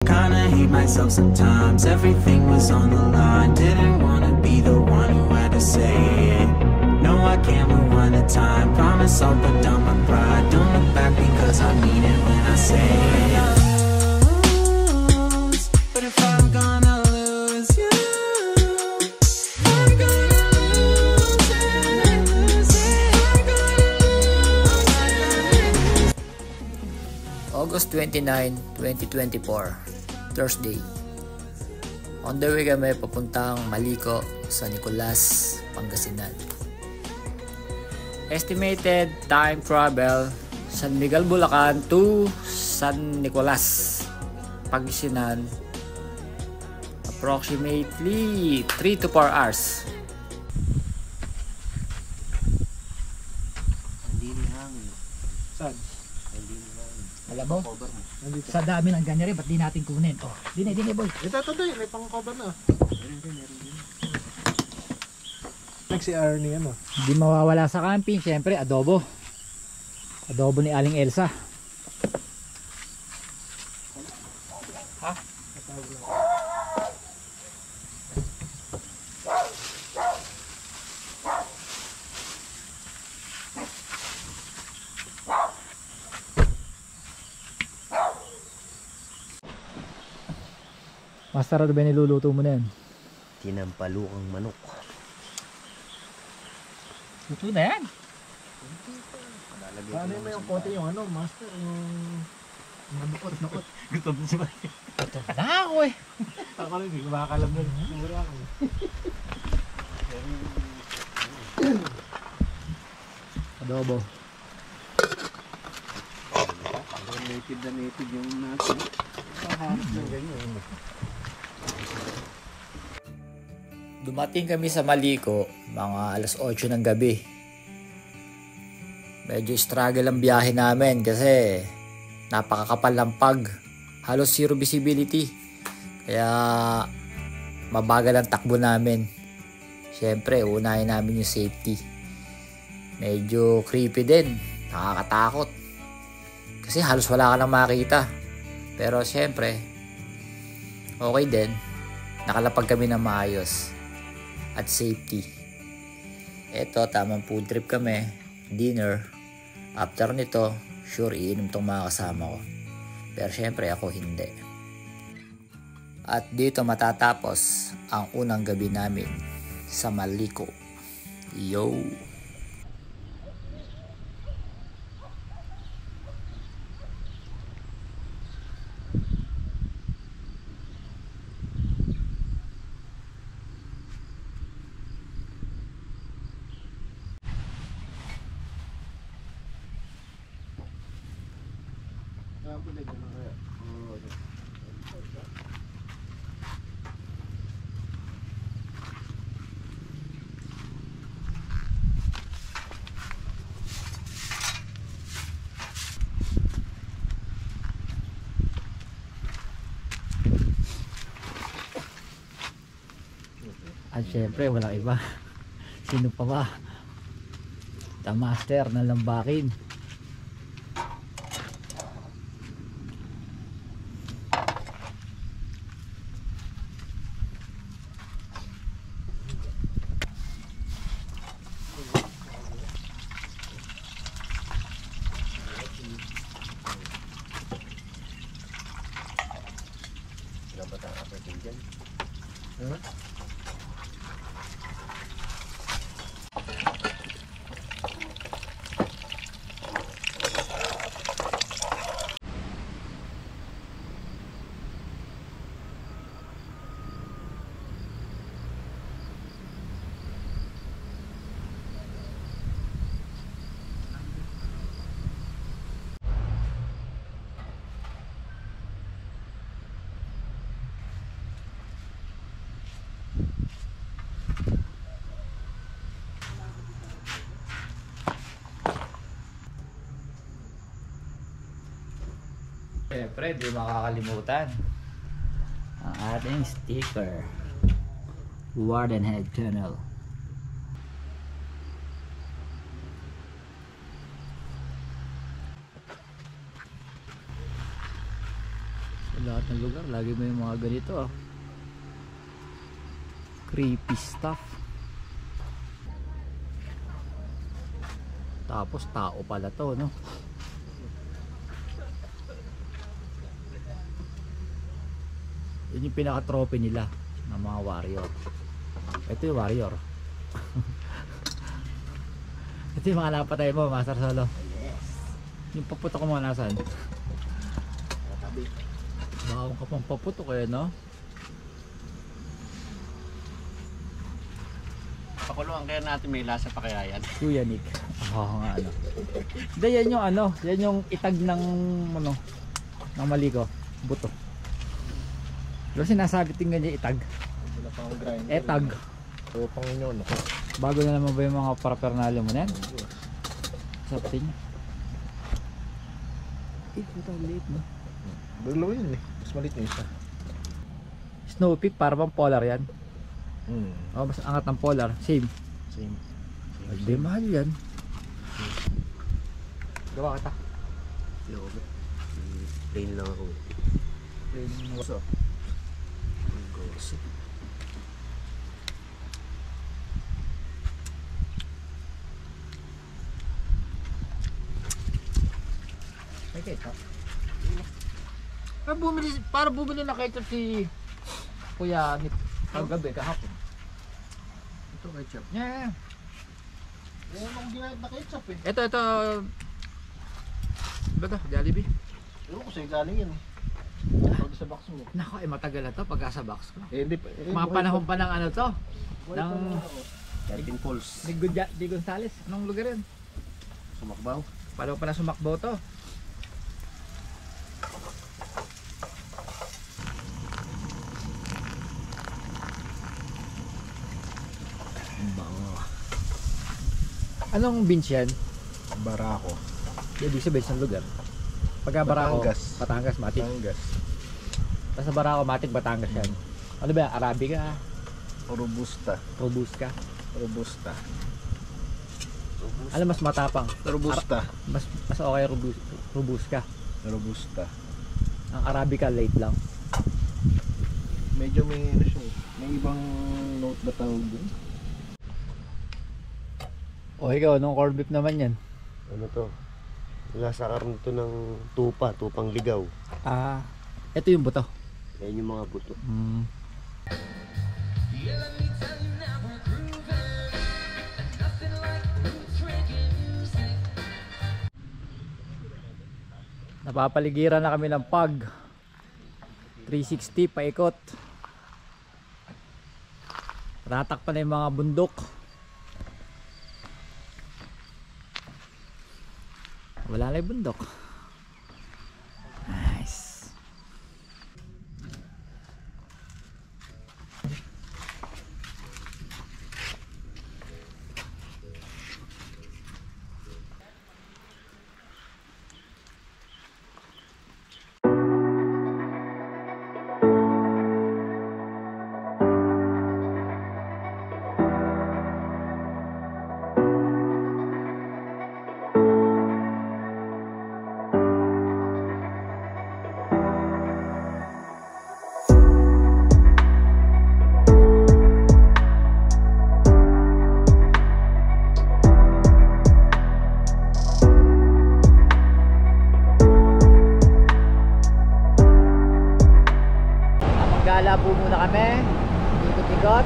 Kinda hate myself sometimes, everything was on the line. Didn't wanna be the one who had to say it. No, I can't rewind the time, promise I'll put down my pride. Don't look back because I mean it when I say it. But if I'm gonna lose you, I'm gonna lose it, I'm gonna lose it. August 29, 2024, Thursday. On the way kami papuntang Maliko, San Nicolas, Pangasinan. Estimated time travel, San Miguel, Bulacan to San Nicolas, Pangasinan, approximately 3 to 4 hours. Saan? Alam mo, sa dami ng ganyan rin, ba't di natin kunin? Oh, dini boy. Ito, may pang-cover na. Next si Arnie, ano? Hindi mawawala sa camping, syempre, adobo. Adobo ni Aling Elsa. Ha? Masarap ba niluluto mo na yan? Tinampalukang manok. Luto na yan. Ano mo yung konti yung ano, master, yung... Nabukot. Gusto mo siya ba? Ito na ako eh. Ako rin, hindi ko makakalam nun. Siguro ako. Adobo. Native na native yung natin. Pahanap ng ganyan. Dumating kami sa Maliko mga alas 8 ng gabi. Medyo struggle ang biyahe namin kasi napakakapal ng pag. Halos zero visibility. Kaya mabagal ang takbo namin. Siyempre, unahin namin yung safety. Medyo creepy din. Nakakatakot. Kasi halos wala ka nang makita. Pero siyempre, okay din. Nakalapag kami ng maayos. At safety. Eto, tamang food trip kami. Dinner. After nito, sure iinom tong mga kasama ko. Pero syempre ako hindi. At dito matatapos ang unang gabi namin sa Maliko. Yo! At syempre, walang iba. Sino pa ba? The master ng lambakin. Dapat ang apatin dyan. Siyempre, di makakalimutan ang ating sticker, Wardenhead Tunnel. lahat ng lugar lagi may mga ganito ah. Creepy stuff. Tapos tao pala to, no? Yun yung pinaka-trophy nila ng mga warrior. Ito yung warrior. Ito yung mga napatay mo, Master Solo. Yung paputok mo nasaan? Bawang ka pang paputok eh, no? Pakuluan kaya natin, may lasa pa kaya yan. Kuya Nick. Oo nga ano. Hindi, yan yung ano, yan yung itag ng ano, ng Maliko, buto. Pero sinasabi tingnan niya itag. Wala pang grind. Etag. So, pang inyo, no? Bago na naman ba yung mga paraphernalia mo na yan? Sarap niya. Ito liit, no? Dalawa yun eh. Mas malit na isa. Snow Peak, para bang polar yan? Hmm. Oh, mas angat ng polar. Same. Same. Hindi, mahal yan. Gawa kita. Logo. Plain lang ako. Plain waso. Gossip. May ketchup. Para bumili na ketchup si Kuya Nick kagabi, kahapon. Ito ketchup. Yeah. Yan ang ginayat na ketchup eh. Ito. Ba ito? Jollibee? Ewan ko sa'yo galing yan eh. Pag sa box mo. Nako, matagal na to pagka sa box ko. Eh, hindi pa. Mga panahon pa ng ano to? Ng Captain Pulse. Di Gonzales. Anong lugar yun? Sumakbaw. Paano pa na sumakbo to? Bango. Anong beans yan? Barako. Ibig sabihin sa lugar. Pagka Barako, Batangas. Batangas, Matik. Tangas. Basta Barako, Matik, Batangas yan. Ano ba yan? Arabica? Robusta. Robusta? Robusta. Ano mas matapang? Robusta. Mas okay Robusta. Robusta. Ang Arabica late lang. Medyo may ano siya eh. May ibang note ba tawag dun? O ikaw, anong corned beef naman yan? Ano to? Lasa karne to ng tupang ligaw. Ah, ito yung buto. Yan yung mga buto. Napapaligiran na kami ng pag 360 paikot. Tatakpan na yung mga bundok. Wala na yung bundok. Nice. Gala po muna kami. Ikot-ikot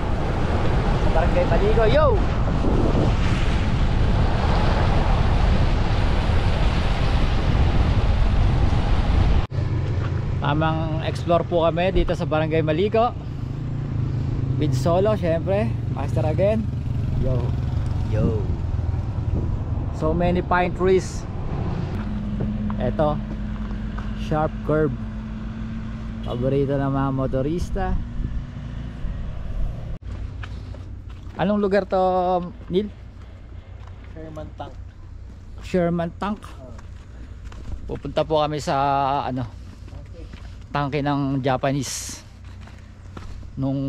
sa Barangay Maliko. Yo! Tamang explore po kami dito sa Barangay Maliko. With Solo, syempre. Master again. Yo. Yo. So many pine trees. Eto, sharp curve. Paborito ng mga motorista. Anong lugar to, Neil? Sherman Tank. Sherman Tank. Pupunta po kami sa ano, tangke ng Japanese nung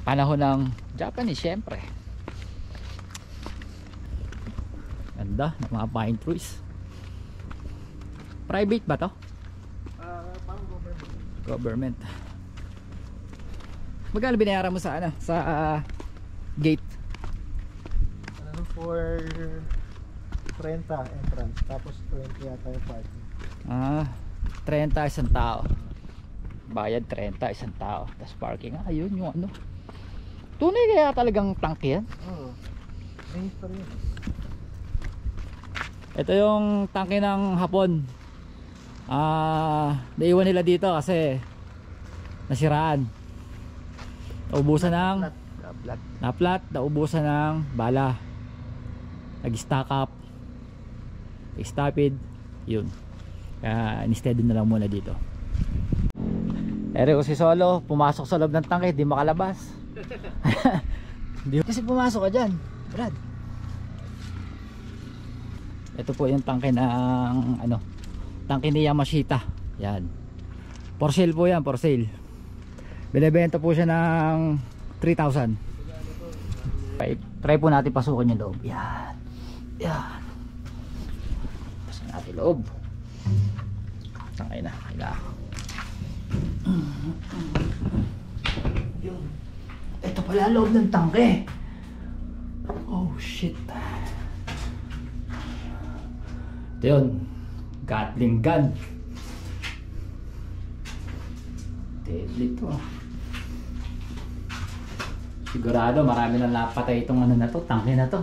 panahon ng Japanese, syempre. Ganda ng mga pine trees. Private ba to? Government. Magkano binayaran mo sa ano? Sa gate? Ano for 30 entrance, tapos 20 yata yung parking. 30 isang tao. Bayad 30 isang tao. Tapos parking. Ayun yung ano. Tunay kaya talagang tank yan? Oo. May history yun. Ito yung tangke ng Hapon. Naiwan nila dito kasi nasiraan. Naubusan ng naplat, naubusan ng bala. Nag-stock up. Stopid. Yun. Kaya instead na lang muna dito. Ere ko si Solo, pumasok sa loob ng tangke, di makalabas. Kasi pumasok ka dyan, Brad. Ito po yung tangke ng ano, tangke ni Yamashita. Yan. For sale po yan, for sale. Binebenta po siya ng 3,000. Try po natin pasukin yung loob. Yan. Yan. Pasukin natin loob. Tangke na. Ito pala loob ng tangke. Oh shit. Ito yun, Gatling gun. Deadly to. Sigurado marami nang napatay itong ano na to, tangke na to.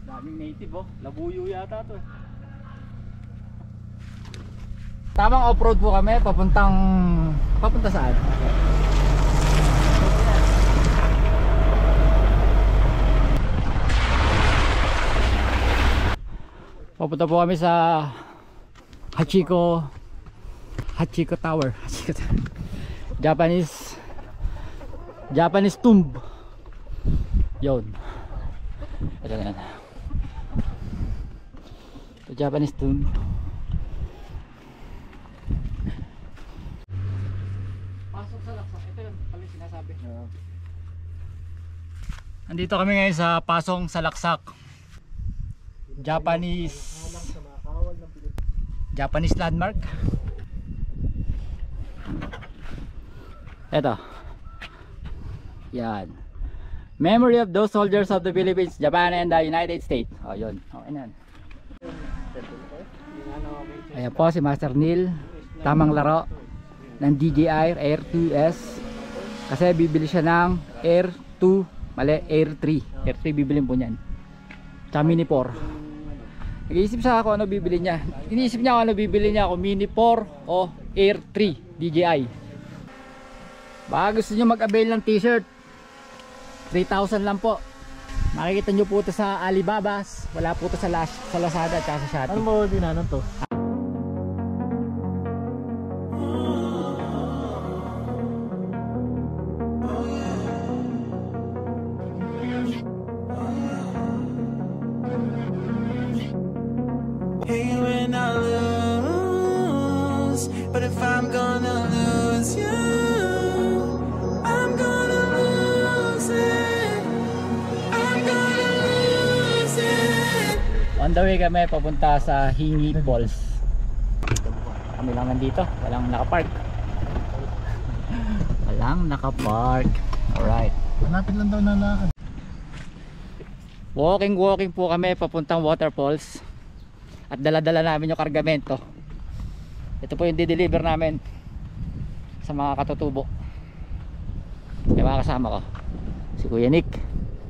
Daming native oh, labuyo yata to eh. Tamang off-road po kami, papunta saan? Papunta po kami sa Hachiko Tower. Japanese tomb. Yun. Ito na yan. Japanese tomb. Pasok sa laksa. Ito yun pala sinasabi. Andito kami ngayon sa Pasong Salaksak. Japanese landmark. Ito. Yan. Memory of those soldiers of the Philippines, Japan and the United States. Oh, yun. Okay na. Ayan po si Master Neil. Tamang laro ng DJI Air 2S. Kasi bibili siya ng Air 2, mali, Air 3. Air 3 bibilin po niyan. Tsaka Mini 4. Nag-iisip siya ako ano bibili niya. Iniisip niya ako ano bibili niya, kung Mini 4 o Air 3 DJI. Baka gusto niyo mag-avail ng t-shirt, 3,000 lang po. Makikita nyo po ito sa Alibabas. Wala po ito sa Lazada at sa Shopee. Ano mo dinanan to? Hey, when I lose, but if I'm gonna lose you, I'm gonna lose it. I'm gonna lose it. On the way kami papunta sa Hingi Falls. Kami lang nandito, walang nakapark. Walang nakapark. Alright. Malapit lang daw na lakad. Walking po kami papuntang waterfalls. At dala-dala namin yung kargamento. Ito po yung di-deliver namin sa mga katutubo. Yung mga kasama ko, si Kuya Nick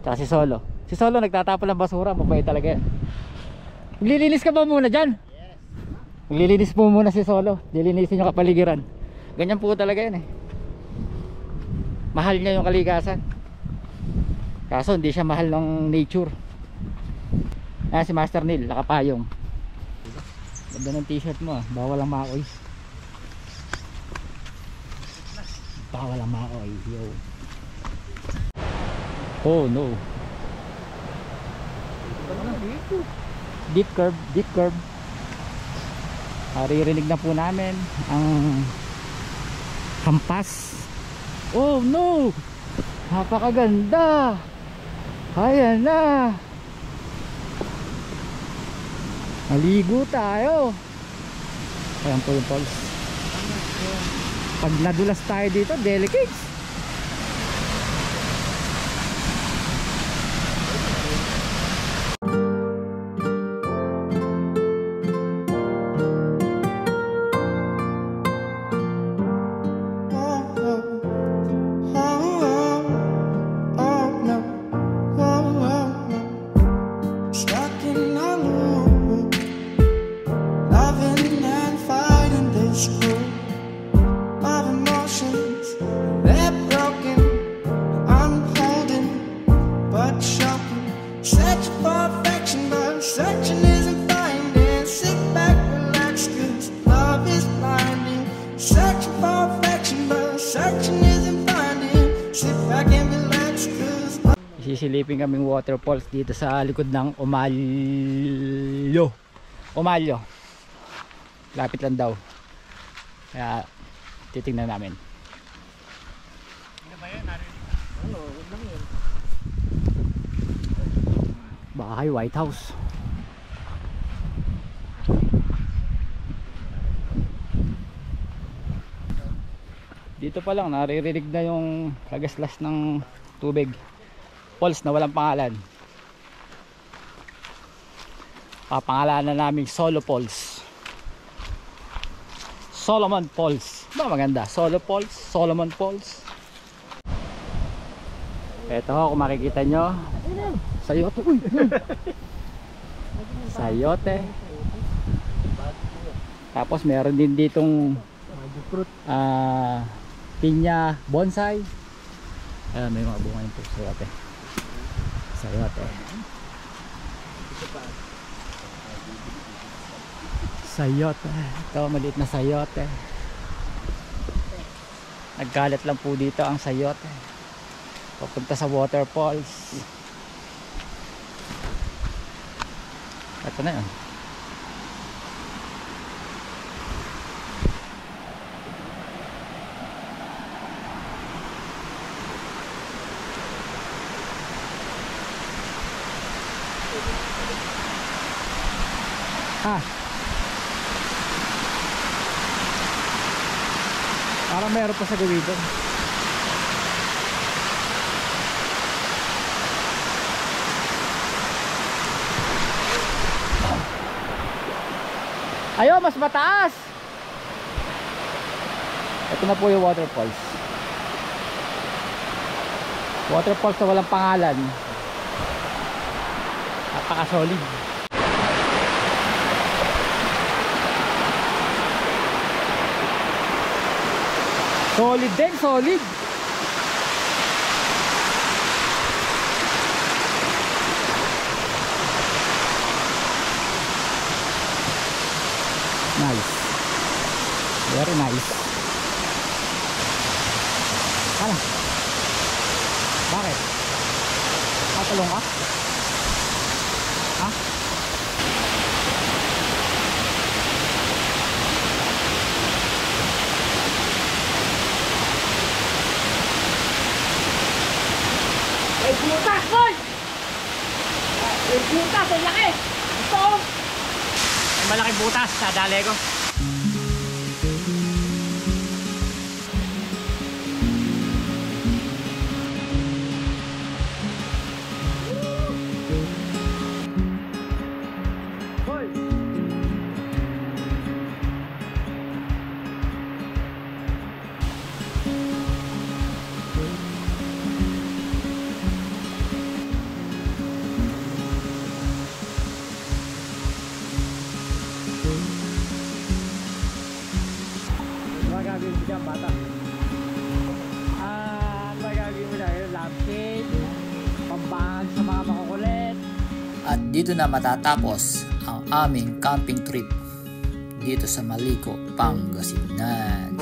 tsaka si Solo. Si Solo nagtatapon ng basura, mabait talaga yan. Maglilinis ka ba muna dyan? Yes. Maglilinis po muna si Solo. Dilinisin yung kapaligiran. Ganyan po talaga yan eh. Mahal niya yung kalikasan, kaso hindi siya mahal ng nature. Ayan si Master Neil, nakapayong. Ganda ng t-shirt mo ah. Bawal ang maoy. Bawal ang maoy. Yo. Oh no. Deep curve, deep curve. Maririnig na po namin ang hampas. Oh no! Napakaganda! Ayan na! Maligo tayo! Ayan po yung falls. Pag nadulas tayo dito, delicates! Sisilipin kaming waterfalls dito sa likod ng Omalyo. Lapit lang daw. Kaya titingnan namin. Bahay White House. Dito pa lang naririnig na yung kagaslas ng tubig. Falls na walang pangalan. Papangalanan namin Solo Falls. Solomon Falls. Ba maganda? Solo Falls, Solomon Falls. Ito kung makikita nyo, sayote. Uy, sayote. Tapos meron din ditong pinya bonsai. May mga bunga yung sayote. Sayote. Sayote. Ito maliit na sayote. Nagkalat lang po dito ang sayote. Papunta sa waterfalls. Ito na yun. Parang meron pa sa gawin doon. Ayun, mas mataas. Ito na po yung waterfalls. Waterfalls na walang pangalan. Napaka-solid. Solid din, solid. Nice. Very nice. Hala. Bakit? Tatalong ka? Ha? May butas, boy! May butas, ang laki! Ito! May malaking butas sa dali ko. Gagawin mo dyan, bata? Ano ba gagawin mo dyan? Lampshade, pambahag sa mga makukulit. At dito na matatapos ang aming camping trip dito sa Malico, Pangasinan.